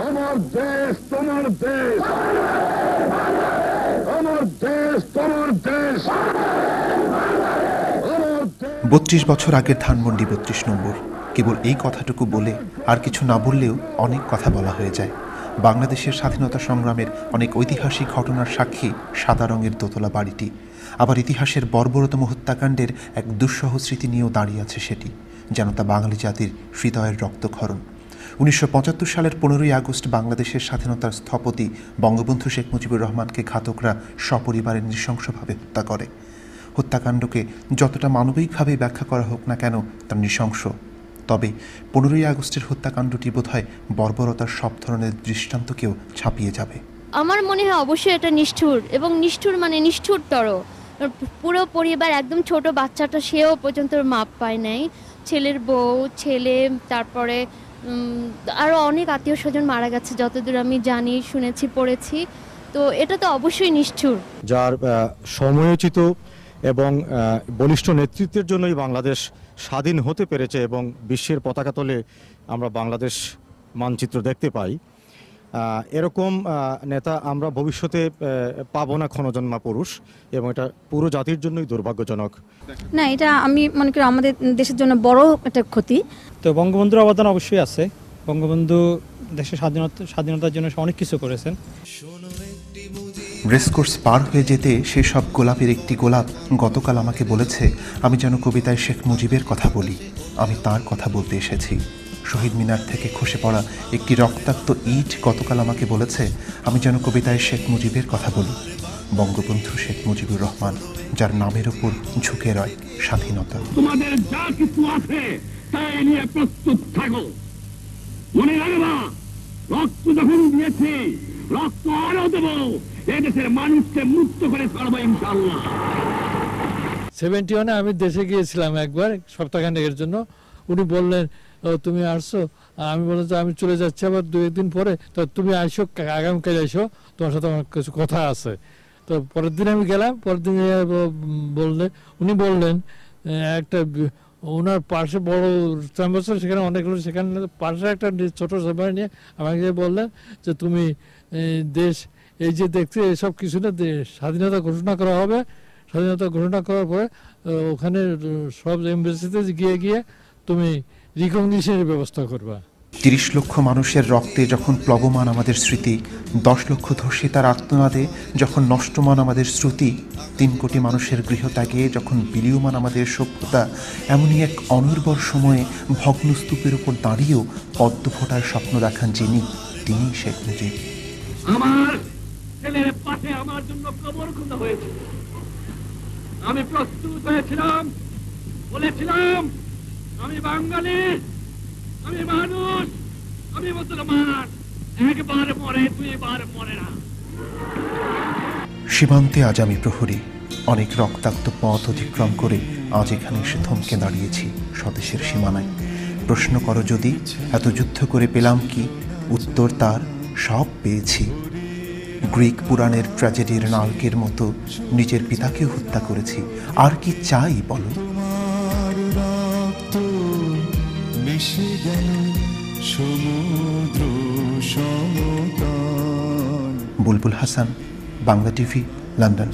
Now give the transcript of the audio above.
আমার দেশ তোমার দেশ, আমার দেশ তোমার দেশ। ৩২ বছর আগের ধানমন্ডি ৩২ নম্বর। কেবল এই কথাটুকু বলে আর কিছু না বললেও অনেক কথা বলা হয়ে যায়। বাংলাদেশের স্বাধীনতা সংগ্রামের অনেক ঐতিহাসিক ঘটনার সাক্ষী সাদা রঙের দোতলা বাড়িটি। আবার ইতিহাসের বর্বরতম হত্যাকাণ্ডের এক দুঃসহ স্মৃতি নিয়েও দাঁড়িয়ে আছে সেটি, যেন তা বাঙালি জাতির হৃদয়ের রক্তক্ষরণ। ১৯৭৫ সালের ১৫ই আগস্ট বাংলাদেশের স্বাধীনতার স্থপতি বঙ্গবন্ধু শেখ মুজিবুর রহমানকে ঘাতকরা সপরিবারে নৃশংসভাবে হত্যা করে। হত্যাকাণ্ডকে যতটা মানবিকভাবে ব্যাখ্যা করা হোক না কেন, তা নৃশংস। তবে ১৫ই আগস্টের হত্যাকাণ্ডটি বোধহয় বর্বরতার সব ধরনের দৃষ্টান্তকেও ছাপিয়ে যাবে। আমার মনে হয় অবশ্যই এটা নিষ্ঠুর, এবং নিষ্ঠুর মানে নিষ্ঠুরতর। পুরো পরিবার, একদম ছোট বাচ্চাটা, সেও পর্যন্ত মাপ পায় নাই। ছেলের বউ, ছেলে, তারপরে আরও অনেক আত্মীয় স্বজন মারা গেছে যতদূর আমি জানি, শুনেছি, পড়েছি। তো এটা তো অবশ্যই নিষ্ঠুর। যার সময়োচিত এবং বলিষ্ঠ নেতৃত্বের জন্যই বাংলাদেশ স্বাধীন হতে পেরেছে এবং বিশ্বের পতাকা তলে আমরা বাংলাদেশ মানচিত্র দেখতে পাই। এরকম নেতা আমরা ভবিষ্যতে পাবো না, ক্ষণজন্মা পুরুষ, এবং এটা পুরো জাতির জন্যই দুর্ভাগ্যজনক। না, এটা আমি মনে করি আমাদের দেশের জন্য বড় একটা ক্ষতি। তো বঙ্গবন্ধুর অবদান অবশ্যই আছে। বঙ্গবন্ধু দেশের স্বাধীনতার জন্য অনেক কিছু করেছেন। রেসকোর্স পার হয়ে যেতে সেসব গোলাপের একটি গোলাপ গতকাল আমাকে বলেছে আমি যেন কবিতায় শেখ মুজিবের কথা বলি। আমি তার কথা বলতে এসেছি। শহীদ মিনার থেকে খসে পড়া একটি রক্তাক্ত ইট গতকাল আমাকে বলেছে আমি যেন কবিতায় শেখ মুজিবের কথা বলি। বঙ্গবন্ধু শেখ মুজিবুর রহমান, যার নামের উপর ঝুঁকে রয় স্বাধীনতা। তোমাদের যা কিছু আছে তাই নিয়ে প্রস্তুত থাকো। মনে রাখবা, রক্ত যখন দিয়েছি, রক্ত আরো দেবো। এদেশের মানুষকে মুক্ত করে ছাড়বো ইনশাআল্লাহ। 71-এ আমি দেশে গিয়েছিলাম একবার সপ্তাহখানেকের জন্য। উনি বললেন, তুমি আসছো? আমি বললাম যে আমি চলে যাচ্ছি আবার 2 দিন পরে। তো তুমি আসো, আগামীকাল এসো, তোমার সাথে আমার কিছু কথা আছে। তো পরের দিন আমি গেলাম। পরের দিন উনি বললেন একটা ওনার পাশে বড় চেম্বার ছিল, সেখানে অনেকগুলো, সেখানে পাশে একটা ছোট চেম্বার নিয়ে আমাকে বললেন যে তুমি দেশ এই যে দেখছি এসব কিছু না, স্বাধীনতা ঘোষণা করা হবে। স্বাধীনতা ঘোষণা করার পরে ওখানে সব এমবেসিতে গিয়ে তুমি রিকগনিশনের ব্যবস্থা করবা। ৩০ লক্ষ মানুষের রক্তে যখন প্লবমান আমাদের স্মৃতি, 10 লক্ষ ধর্ষিতার আর্তনাদে যখন নষ্টমান আমাদের শ্রুতি, 3 কোটি মানুষের গৃহত্যাগে যখন বিলীয়মান আমাদের সভ্যতা, এমনই এক অনির্বর সময়ে ভগ্নস্তূপের উপর দাঁড়িয়েও পদ্ম ফোটার স্বপ্ন দেখান যিনি, তিনি শেখ মুজিব। আমার ছেলের পাশে আমার জন্য কবর খোঁজা হয়েছে। আমি প্রস্তুত হয়েছিলাম, বলেছিলাম আমি বাঙালি, আমি মানুষ, আমি মুসলমান। একবার মরে, 2বার মরে না। সীমান্তে আজ আমি প্রহরী। অনেক রক্তাক্ত পথ অতিক্রম করে আজ এখানে এসে থমকে দাঁড়িয়েছি স্বদেশের সীমানায়। প্রশ্ন করো যদি এত যুদ্ধ করে পেলাম কি, উত্তর তার সব পেয়েছি। গ্রিক পুরাণের ট্র্যাজেডির নায়কের মতো নিজের পিতাকেও হত্যা করেছি। আর কি চাই বলো? বুলবুল হাসান, বাংলা টিভি, লন্ডন।